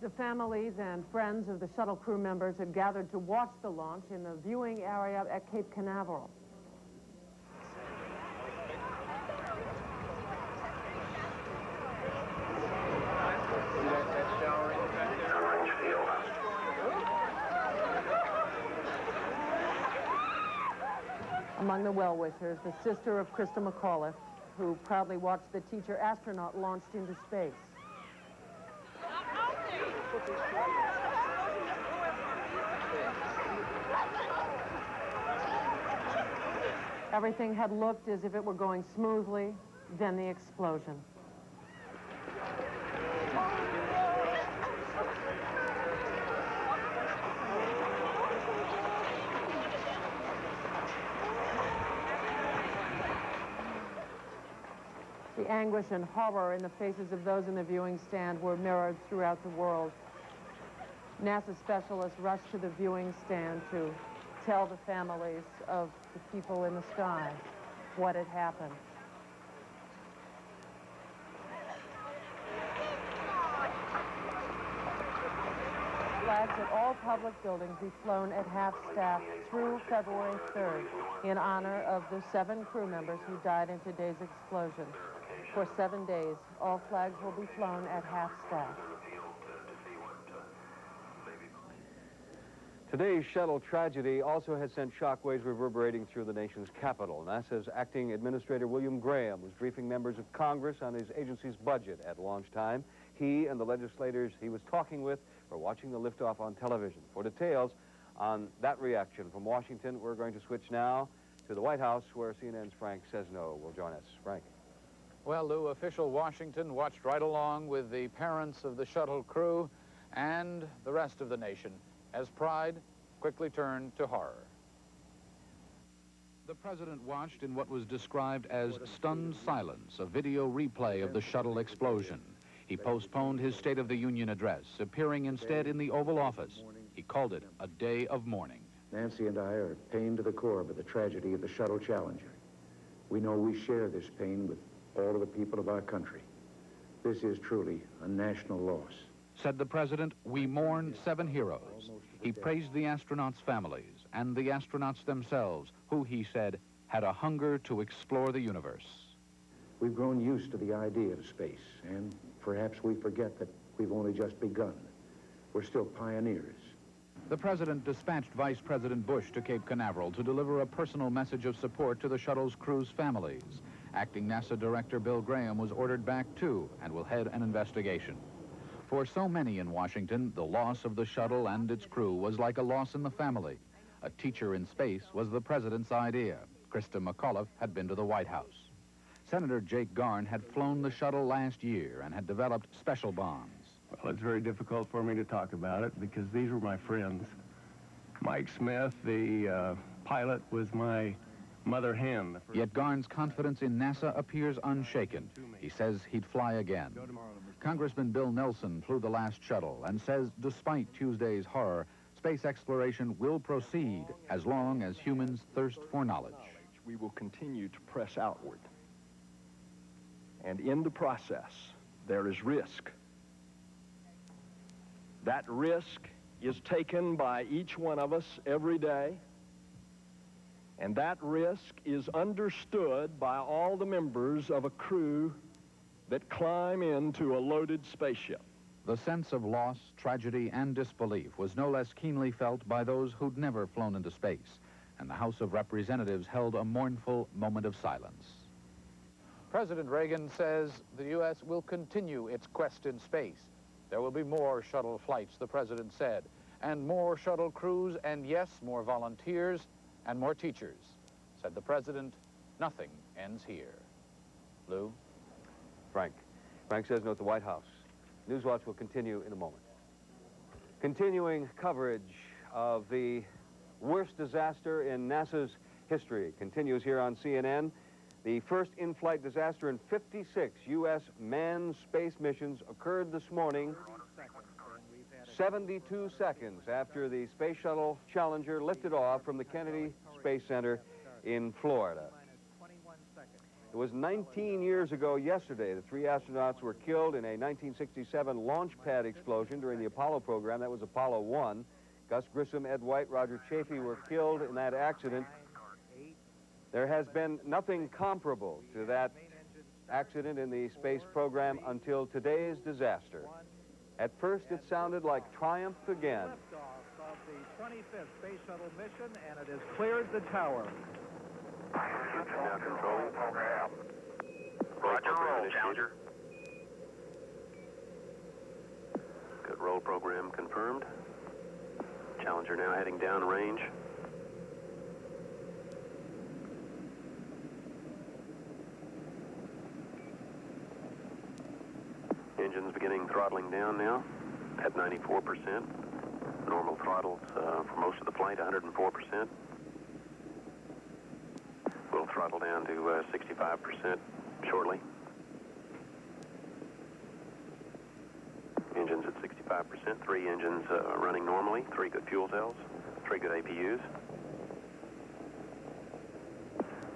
The families and friends of the shuttle crew members had gathered to watch the launch in the viewing area at Cape Canaveral. Among the well-wishers, the sister of Christa McAuliffe, who proudly watched the teacher astronaut launched into space. Everything had looked as if it were going smoothly, then the explosion. The anguish and horror in the faces of those in the viewing stand were mirrored throughout the world. NASA specialists rushed to the viewing stand to tell the families of the people in the sky what had happened. Flags at all public buildings be flown at half-staff through February 3rd in honor of the 7 crew members who died in today's explosion. For 7 days, all flags will be flown at half-staff. Today's shuttle tragedy also has sent shockwaves reverberating through the nation's capital. NASA's acting administrator William Graham was briefing members of Congress on his agency's budget at launch time. He and the legislators he was talking with were watching the liftoff on television. For details on that reaction from Washington, we're going to switch now to the White House, where CNN's Frank Sesno will join us. Frank. Well, Lou, official Washington watched right along with the parents of the shuttle crew and the rest of the nation as pride quickly turned to horror. The president watched in what was described as stunned silence, a video replay of the shuttle explosion. He postponed his State of the Union address, appearing instead in the Oval Office. He called it a day of mourning. Nancy and I are pained to the core by the tragedy of the shuttle Challenger. We know we share this pain with all of the people of our country. This is truly a national loss. Said the president, we mourn 7 heroes. He praised the astronauts' families and the astronauts themselves, who, he said, had a hunger to explore the universe. We've grown used to the idea of space, and perhaps we forget that we've only just begun. We're still pioneers. The president dispatched Vice President Bush to Cape Canaveral to deliver a personal message of support to the shuttle's crew's families. Acting NASA Director Bill Graham was ordered back too and will head an investigation. For so many in Washington, the loss of the shuttle and its crew was like a loss in the family. A teacher in space was the president's idea. Christa McAuliffe had been to the White House. Senator Jake Garn had flown the shuttle last year and had developed special bonds. Well, it's very difficult for me to talk about it because these were my friends. Mike Smith, the pilot, was my mother hen. Yet Garn's confidence in NASA appears unshaken. He says he'd fly again. Congressman Bill Nelson flew the last shuttle and says despite Tuesday's horror, space exploration will proceed as long as humans thirst for knowledge. We will continue to press outward. And in the process, there is risk. That risk is taken by each one of us every day. And that risk is understood by all the members of a crew that climb into a loaded spaceship. The sense of loss, tragedy, and disbelief was no less keenly felt by those who'd never flown into space, and the House of Representatives held a mournful moment of silence. President Reagan says the U.S. will continue its quest in space. There will be more shuttle flights, the president said, and more shuttle crews, and yes, more volunteers and more teachers. Said the president, nothing ends here. Lou? Frank. Frank Sesno at the White House. Newswatch will continue in a moment. Continuing coverage of the worst disaster in NASA's history continues here on CNN. The first in-flight disaster in 56 U.S. manned space missions occurred this morning, 72 seconds after the Space Shuttle Challenger lifted off from the Kennedy Space Center in Florida. It was 19 years ago yesterday. The 3 astronauts were killed in a 1967 launch pad explosion during the Apollo program. That was Apollo 1. Gus Grissom, Ed White, Roger Chaffee were killed in that accident. There has been nothing comparable to that accident in the space program until today's disaster. At first, it sounded like triumph again. Liftoff of the 25th Space Shuttle mission, and it has cleared the tower. Now control. Roger, roll, Challenger. Good roll program confirmed. Challenger now heading downrange. Engines beginning throttling down now at 94%. Normal throttles for most of the flight, 104%. We'll throttle down to 65% shortly. Engines at 65%, 3 engines running normally, 3 good fuel cells, 3 good APUs.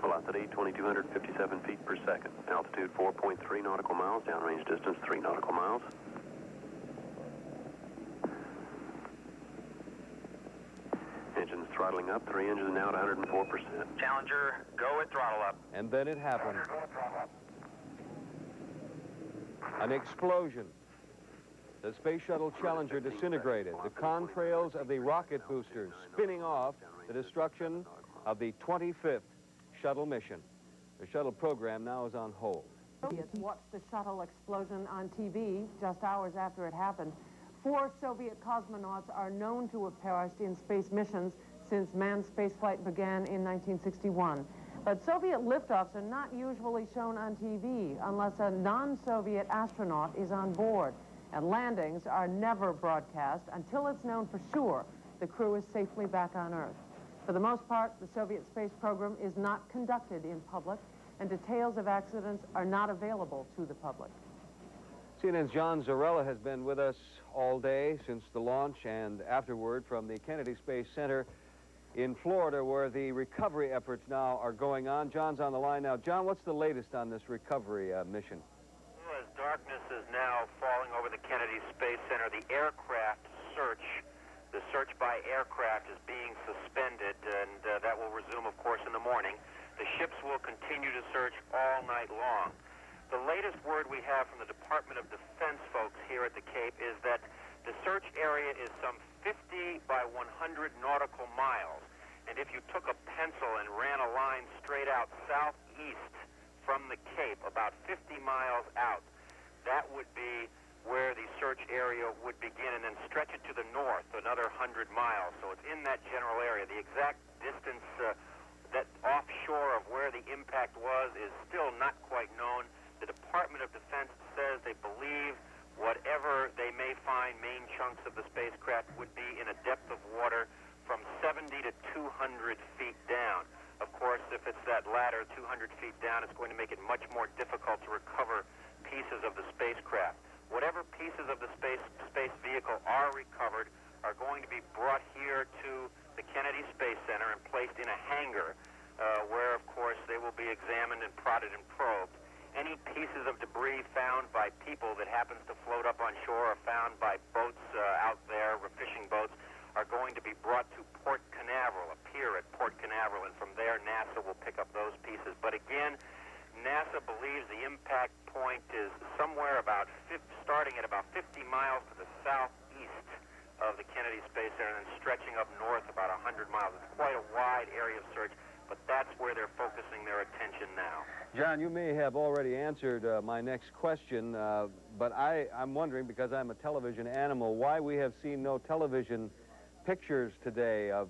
Velocity 2,257 feet per second. Altitude 4.3 nautical miles. Downrange distance 3 nautical miles. Engines throttling up. 3 engines now at 104%. Challenger, go at throttle up. And then it happened. An explosion. The Space Shuttle Challenger disintegrated. The contrails of the rocket boosters spinning off the destruction of the 25th shuttle mission. The shuttle program now is on hold. Soviets watched the shuttle explosion on TV just hours after it happened. 4 Soviet cosmonauts are known to have perished in space missions since manned spaceflight began in 1961. But Soviet liftoffs are not usually shown on TV unless a non-Soviet astronaut is on board. And landings are never broadcast until it's known for sure the crew is safely back on Earth. For the most part, the Soviet space program is not conducted in public, and details of accidents are not available to the public. CNN's John Zarella has been with us all day since the launch and afterward from the Kennedy Space Center in Florida, where the recovery efforts now are going on. John's on the line now. John, what's the latest on this recovery mission? Well, as darkness is now falling over the Kennedy Space Center, the search by aircraft is being suspended, and that will resume, of course, in the morning. The ships will continue to search all night long. The latest word we have from the Department of Defense folks here at the Cape is that the search area is some 50 by 100 nautical miles. And if you took a pencil and ran a line straight out southeast from the Cape, about 50 miles out, that would be where the search area would begin, and then stretch it to the north another 100 miles. So it's in that general area. The exact distance that offshore of where the impact was is still not quite known. The Department of Defense says they believe whatever they may find, main chunks of the spacecraft would be in a depth of water from 70 to 200 feet down. Of course, if it's that latter, 200 feet down, it's going to make it much more difficult to recover pieces of the spacecraft. Whatever pieces of the space vehicle are recovered are going to be brought here to the Kennedy Space Center and placed in a hangar where, of course, they will be examined and prodded and probed. Any pieces of debris found by people that happens to float up on shore or found by boats out there, fishing boats, are going to be brought to Port Canaveral, a pier at Port Canaveral, and from there NASA will pick up those pieces. But again, NASA believes the impact point is somewhere about starting at about 50 miles to the southeast of the Kennedy Space Center and then stretching up north about 100 miles. It's quite a wide area of search, but that's where they're focusing their attention now. John, you may have already answered my next question, but I'm wondering, because I'm a television animal, why we have seen no television pictures today of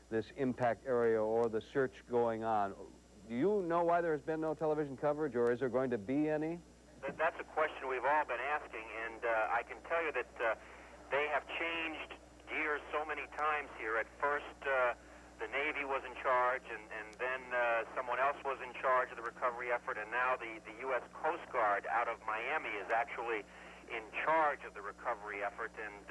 this impact area or the search going on. Do you know why there has been no television coverage, or is there going to be any? That's a question we've all been asking, and I can tell you that they have changed gears so many times here. At first, the Navy was in charge, and then someone else was in charge of the recovery effort, and now the U.S. Coast Guard out of Miami is actually in charge of the recovery effort, and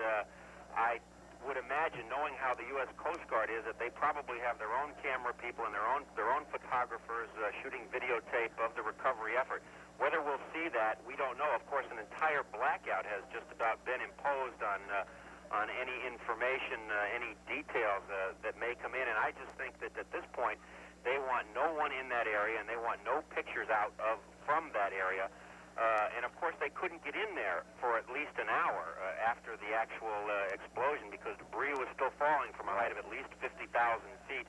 I would imagine, knowing how the U.S. Coast Guard is, that they probably have their own camera people and their own photographers shooting videotape of the recovery effort. Whether we'll see that, we don't know. Of course, an entire blackout has just about been imposed on any information, any details that may come in. And I just think that at this point, they want no one in that area, and they want no pictures out from that area. And of course, they couldn't get in there for at least an hour after the actual explosion, because debris was still falling from a height of at least 50,000 feet.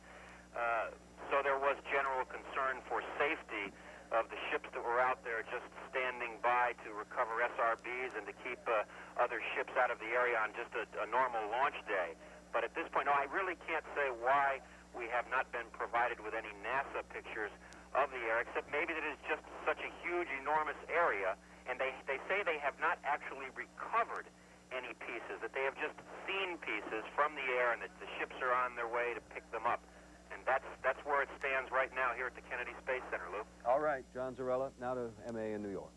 So there was general concern for safety of the ships that were out there just standing by to recover SRBs and to keep other ships out of the area on just a normal launch day. But at this point, no, I really can't say why we have not been provided with any NASA pictures of the air, except maybe that it's just such a huge, enormous area, and they say they have not actually recovered any pieces, that they have just seen pieces from the air, and that the ships are on their way to pick them up. And that's where it stands right now here at the Kennedy Space Center, Lou. All right, John Zarella, now to MA in New York.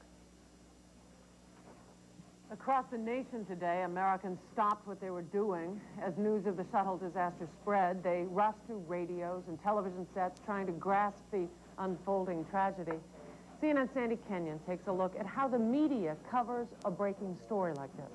Across the nation today, Americans stopped what they were doing. As news of the shuttle disaster spread, they rushed to radios and television sets trying to grasp the unfolding tragedy. CNN's Sandy Kenyon takes a look at how the media covers a breaking story like this.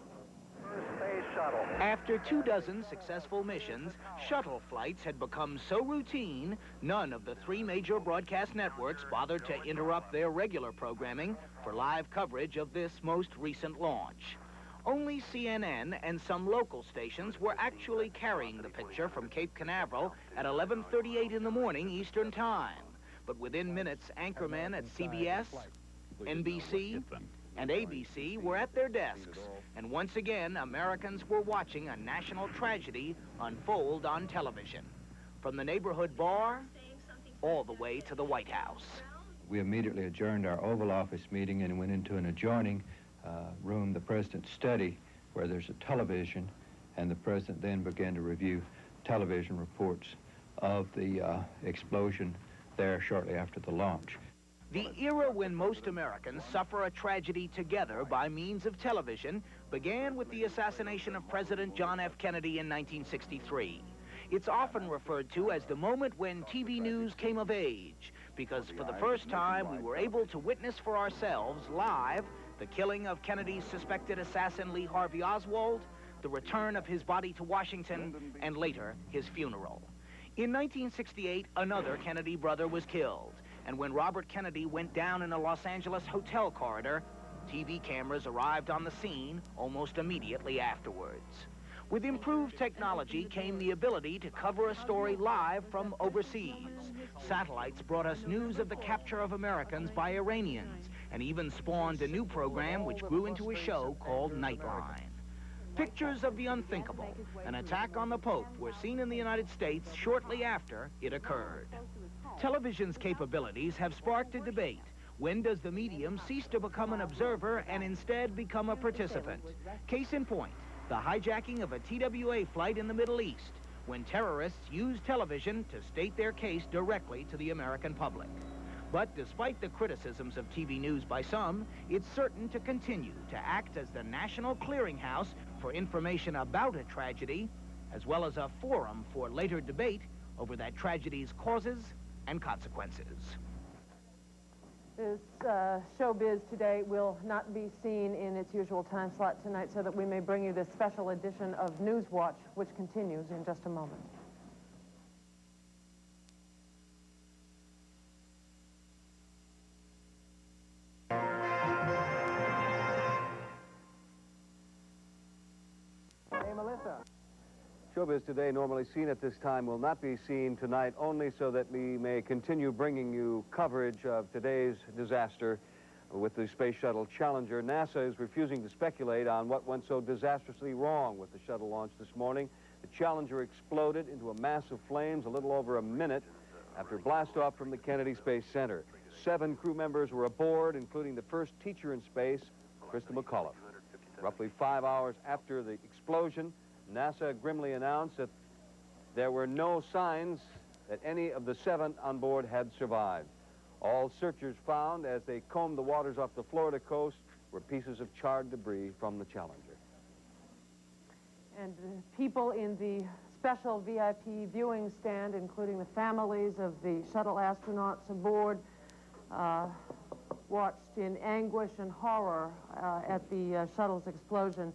Space shuttle. After 24 successful missions, shuttle flights had become so routine, none of the 3 major broadcast networks bothered to interrupt their regular programming for live coverage of this most recent launch. Only CNN and some local stations were actually carrying the picture from Cape Canaveral at 11:38 in the morning Eastern Time. But within minutes, anchormen at CBS, NBC, and ABC were at their desks, and once again, Americans were watching a national tragedy unfold on television. From the neighborhood bar, all the way to the White House. We immediately adjourned our Oval Office meeting and went into an adjoining room, the President's study, where there's a television, and the President then began to review television reports of the explosion there shortly after the launch. The era when most Americans suffer a tragedy together by means of television began with the assassination of President John F. Kennedy in 1963. It's often referred to as the moment when TV news came of age, because for the first time we were able to witness for ourselves live the killing of Kennedy's suspected assassin Lee Harvey Oswald, the return of his body to Washington, and later his funeral. In 1968, another Kennedy brother was killed. And when Robert Kennedy went down in a Los Angeles hotel corridor, TV cameras arrived on the scene almost immediately afterwards. With improved technology came the ability to cover a story live from overseas. Satellites brought us news of the capture of Americans by Iranians, and even spawned a new program which grew into a show called Nightline. Pictures of the unthinkable, an attack on the Pope, were seen in the United States shortly after it occurred. Television's capabilities have sparked a debate. When does the medium cease to become an observer and instead become a participant? Case in point, the hijacking of a TWA flight in the Middle East, when terrorists used television to state their case directly to the American public. But despite the criticisms of TV news by some, it's certain to continue to act as the national clearinghouse for information about a tragedy, as well as a forum for later debate over that tragedy's causes and consequences. This showbiz today will not be seen in its usual time slot tonight, so that we may bring you this special edition of Newswatch, which continues in just a moment. Hey, Melissa. Showbiz today, normally seen at this time, will not be seen tonight, only so that we may continue bringing you coverage of today's disaster with the Space Shuttle Challenger. NASA is refusing to speculate on what went so disastrously wrong with the shuttle launch this morning. The Challenger exploded into a mass of flames a little over a minute after blast-off from the Kennedy Space Center. 7 crew members were aboard, including the first teacher in space, Christa McAuliffe. Roughly 5 hours after the explosion, NASA grimly announced that there were no signs that any of the 7 on board had survived. All searchers found, as they combed the waters off the Florida coast, were pieces of charred debris from the Challenger. And people in the special VIP viewing stand, including the families of the shuttle astronauts aboard, watched in anguish and horror at the shuttle's explosion.